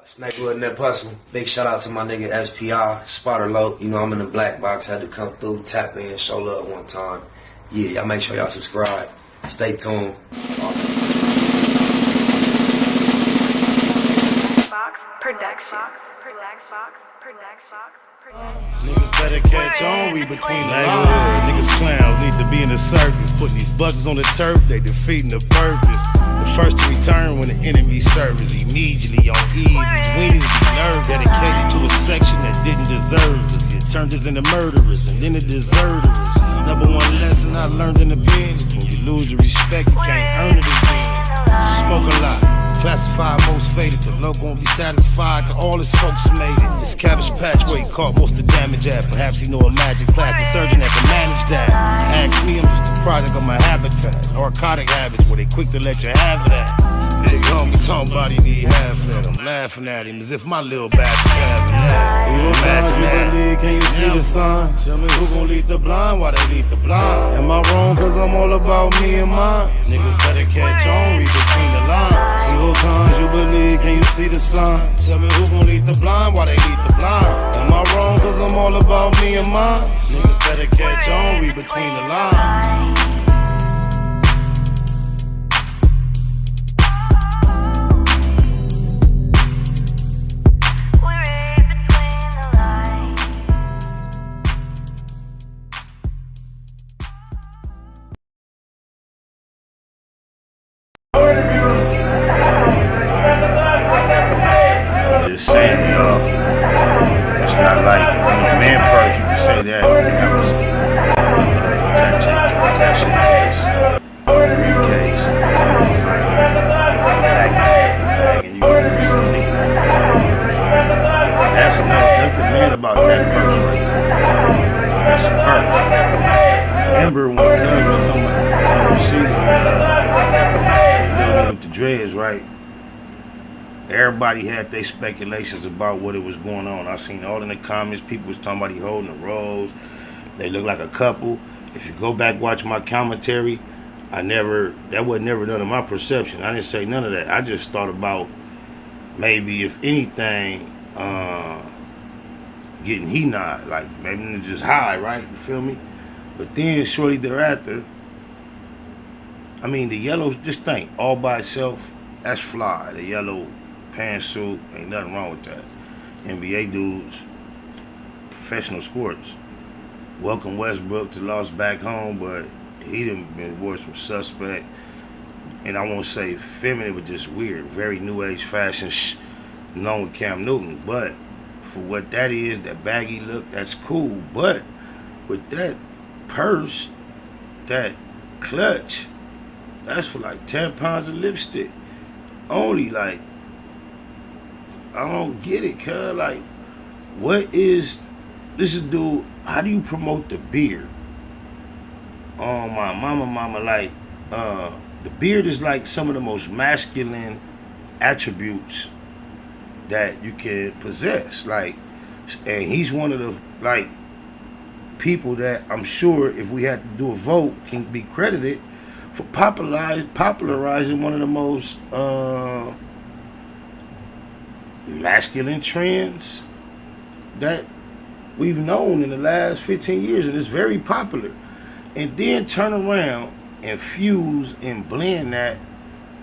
Snakewood and that hustle. Big shout out to my nigga SPI, Spotter Low. You know I'm in the black box, had to come through, tap in, show love one time. Yeah, y'all make sure y'all subscribe. Stay tuned. Niggas better catch on, we between the lines. Niggas clowns need to be in the circus. Putting these buzzers on the turf, they defeating the purpose. The first to return when the enemy serves. Immediately on ease, these weenies be nerve. Dedicated to a section that didn't deserve us. It turned us into murderers and then the deserters. Number one lesson I learned in the pen: when you lose your respect, you can't earn it again. Smoke a lot, classified most faded. The low gon' be satisfied to all his folks made it. This Cabbage Patch where he caught most of the damage at. Perhaps he know a magic plastic surgeon that can manage that. Ask me, I'm just a product of my habitat. Narcotic habits where they quick to let you have it at. Big homie talking about he need half of that. I'm laughing at him as if my little bastard's having that. You believe, can you see the sign? Tell me who gon' lead the blind, why they lead the blind? Am I wrong cause I'm all about me and mine? Niggas better catch on, read between the lines. Evil times you believe, can you see the sign? Tell me who gon' lead the blind, why they lead the blind? Am I wrong cause I'm all about me and mine? Niggas better catch on, read between the lines. Just saying, y'all, it's not like man purse, you can say that. That was attaching case, briefcase, designer, backpack, and you can do something like that. That's nothing man about that purse right there. That's a purse. Remember when Cuz was coming overseas, with the dreads, right? Everybody had their speculations about what it was going on. I seen all in the comments, people was talking about he holding the rose. They look like a couple. If you go back, watch my commentary, that was never none of my perception. I didn't say none of that. I just thought about maybe, if anything, getting he-nod, like maybe just high, right? You feel me? But then shortly thereafter, I mean, the yellow, just think, all by itself, that's fly. The yellow pantsuit, ain't nothing wrong with that. NBA dudes, professional sports. Welcome Westbrook to lost back home, but he done been worse from suspect. And I won't say feminine, but just weird. Very new age fashion, known with Cam Newton. But for what that is, that baggy look, that's cool. But with that purse, that clutch, that's for like 10 pounds of lipstick. Only, like, I don't get it, cuz. Like, what is, this is dude, how do you promote the beard? Oh, my mama, like, the beard is like some of the most masculine attributes that you can possess. Like, and he's one of the, like, people that I'm sure if we had to do a vote can be credited for popularizing one of the most masculine trends that we've known in the last 15 years, and it's very popular. And then turn around and fuse and blend that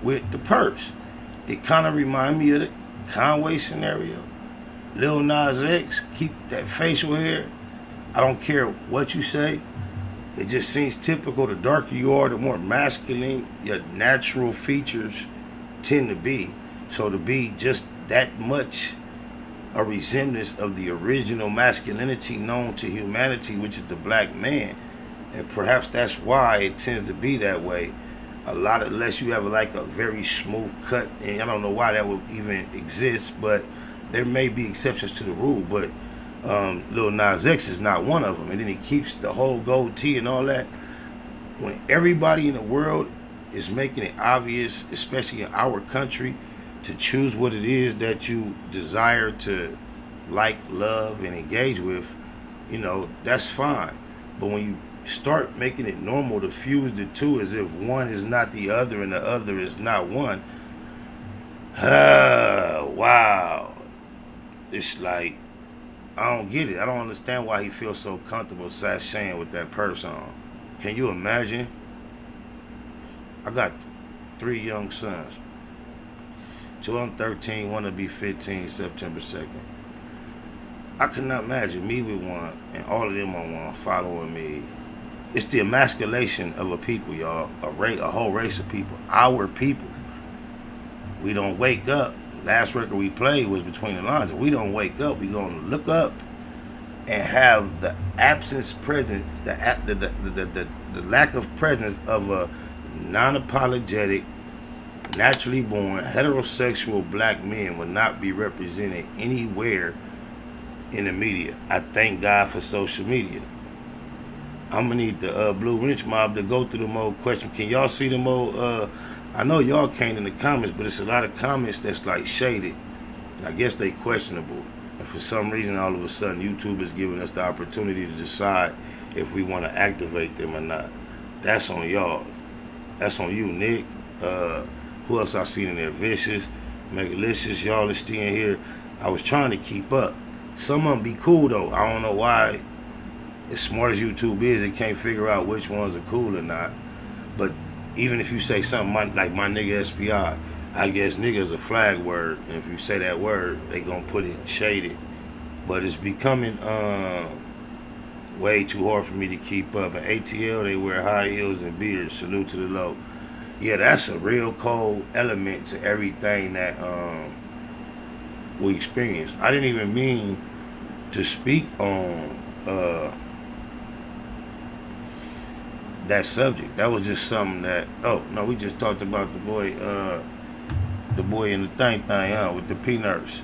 with the purse. It kind of remind me of the Conway scenario. Lil Nas X, keep that facial hair. I don't care what you say. It just seems typical. The darker you are, the more masculine your natural features tend to be. So to be just that much a resemblance of the original masculinity known to humanity, which is the black man. And perhaps that's why it tends to be that way. A lot of, unless you have like a very smooth cut, and I don't know why that would even exist, but there may be exceptions to the rule. But Lil Nas X is not one of them. And then he keeps the whole gold tee and all that. When everybody in the world is making it obvious, especially in our country, to choose what it is that you desire to like, love, and engage with, you know, that's fine. But when you start making it normal to fuse the two as if one is not the other and the other is not one, wow, it's like, I don't get it. I don't understand why he feels so comfortable sashaying with that purse on. Can you imagine? I got 3 young sons. 2 of them 13, one will be 15 September 2nd. I could not imagine me with one and all of them on one following me. It's the emasculation of a people, y'all. A whole race of people. Our people. We don't wake up. Last record we played was Between the Lines. If we don't wake up, we gonna look up and have the presence, the lack of presence of a non-apologetic, naturally born, heterosexual black men will not be represented anywhere in the media. I thank God for social media. I'm gonna need the Blue Wrench Mob to go through them old questions. Can y'all see them old? I know y'all can't in the comments, but it's a lot of comments that's like shaded. I guess they questionable. And for some reason, all of a sudden, YouTube is giving us the opportunity to decide if we want to activate them or not. That's on y'all. That's on you, Nick. Who else I seen in there? Vicious, Megalicious, y'all is still in here. I was trying to keep up. Some of them be cool though. I don't know why. As smart as YouTube is, they can't figure out which ones are cool or not. But even if you say something like my nigga SPI, I guess nigga is a flag word. And if you say that word, they gonna put it shaded. But it's becoming way too hard for me to keep up. And ATL, they wear high heels and beards. Salute to the low. Yeah, that's a real cold element to everything that we experience. I didn't even mean to speak on that subject. That was just something that, oh no, we just talked about the boy in the thing with the peanuts.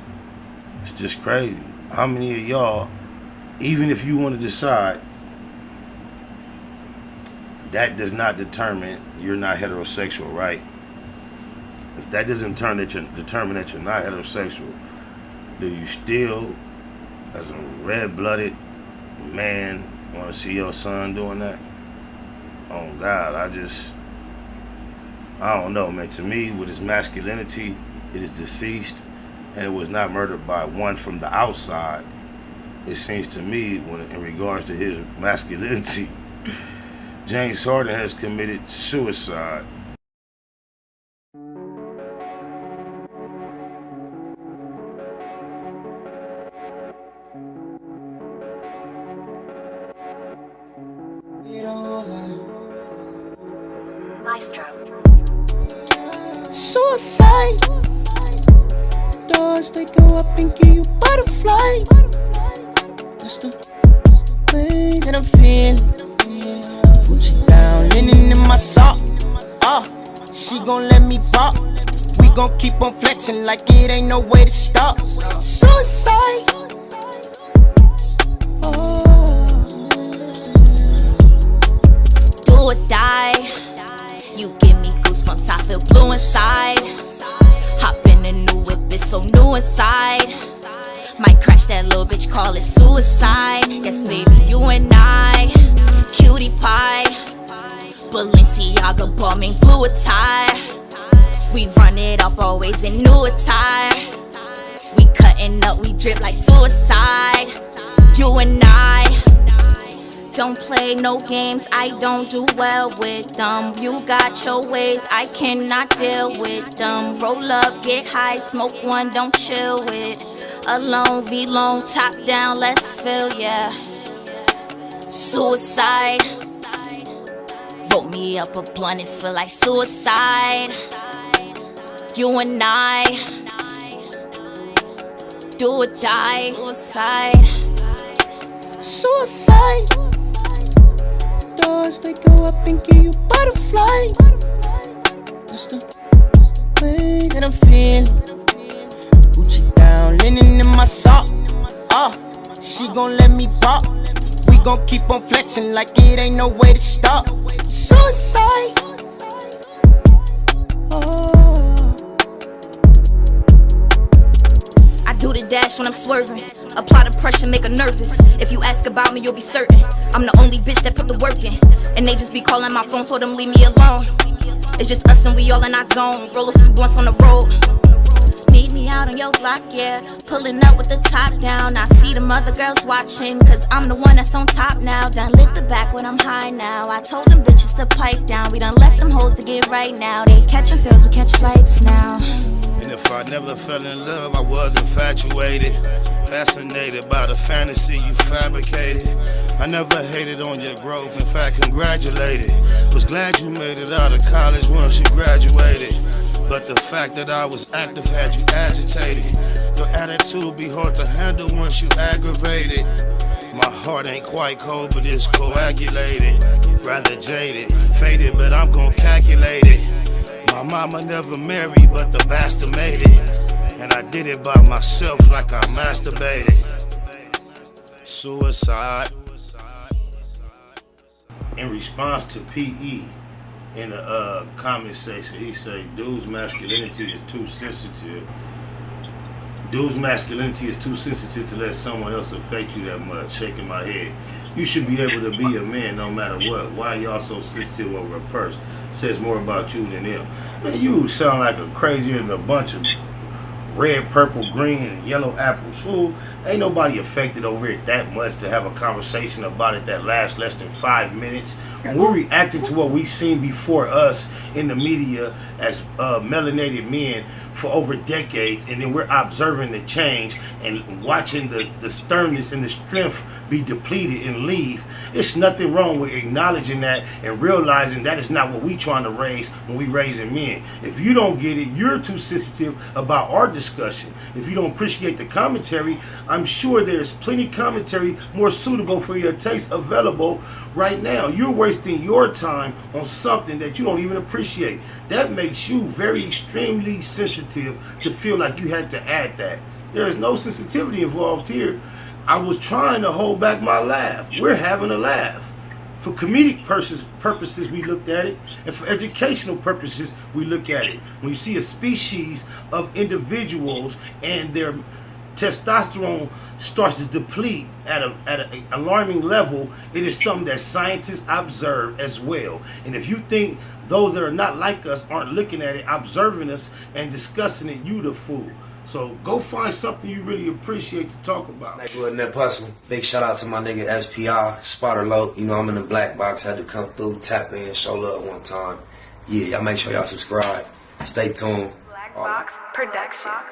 It's just crazy. How many of y'all, even if you want to decide, that does not determine you're not heterosexual, right? If that doesn't determine that you're not heterosexual, do you still, as a red-blooded man, want to see your son doing that? Oh God, I don't know, man. To me, with his masculinity, it is deceased, and it was not murdered by one from the outside. It seems to me, when in regards to his masculinity, James Harden has committed suicide. Suicide. Doors, they go up and give you butterfly. That's the way that I'm feeling. Put you down, linen in my sock. She gon' let me pop. We gon' keep on flexing like it ain't no way to stop. Suicide. Do or die. You give me goosebumps, I feel blue inside. Hop in a new whip, it's so new inside. Might crash that little bitch, call it suicide. Yes, baby, you and I, cutie pie. Balenciaga bumming blue attire. We run it up always in new attire. We cutting up, we drip like suicide. You and I don't play no games, I don't do well with them. You got your ways, I cannot deal with them. Roll up, get high, smoke one, don't chill with. Alone, V-long, top down, let's feel, yeah. Suicide. Roll me up a blunt, it feel like suicide. You and I, do or die. Suicide. Suicide. Doors, they go up and give you butterfly. That's the way that I'm feeling. Put you down, linen in my sock. She gon' let me pop. We gon' keep on flexing like it ain't no way to stop. Suicide. I do the dash when I'm swerving. Apply the pressure, make her nervous. If you ask about me, you'll be certain I'm the only bitch that put the work in. And they just be calling my phone, told them leave me alone. It's just us and we all in our zone. Roll a few blunts on the road. Me meet me out on your block, yeah. Pulling up with the top down. I see them other girls watching, cause I'm the one that's on top now. Done lit the back when I'm high now. I told them bitches to pipe down. We done left them hoes to get right now. They catching feels, we catch flights now. And if I never fell in love, I was infatuated, fascinated by the fantasy you fabricated. I never hated on your growth, in fact congratulated. Was glad you made it out of college once you graduated. But the fact that I was active had you agitated. Your attitude be hard to handle once you aggravated. My heart ain't quite cold, but it's coagulated. Rather jaded, faded, but I'm gon' calculate it. My mama never married, but the bastard made it. And I did it by myself like I masturbated. Suicide. In response to PE, in the comment section, he say, dude's masculinity is too sensitive. Dude's masculinity is too sensitive to let someone else affect you that much. Shaking my head. You should be able to be a man no matter what. Why y'all so sensitive over a purse? Says more about you than them. Man, you sound like a crazier than a bunch of red, purple, green, and yellow apples. Fool, ain't nobody affected over it that much to have a conversation about it that lasts less than 5 minutes. When we're reacting to what we've seen before us in the media as melanated men for over decades, and then we're observing the change and watching the sternness and the strength be depleted and leave. It's nothing wrong with acknowledging that and realizing that is not what we trying to raise when we raising men. If you don't get it, you're too sensitive about our discussion. If you don't appreciate the commentary, I'm sure there's plenty commentary more suitable for your taste available right now. You're wasting your time on something that you don't even appreciate. That makes you very extremely sensitive to feel like you had to add that. There is no sensitivity involved here. I was trying to hold back my laugh. We're having a laugh. For comedic purposes, we looked at it, and for educational purposes, we look at it. When you see a species of individuals and their testosterone starts to deplete at an alarming level, it is something that scientists observe as well. And if you think those that are not like us aren't looking at it, observing us, and discussing it, you the fool. So go find something you really appreciate to talk about. Neighborhood Nip Hustle. Big shout out to my nigga SPI, Spotter Low. You know I'm in the black box, had to come through, tap in, show love one time. Yeah, y'all make sure y'all subscribe. Stay tuned. Black Box Productions.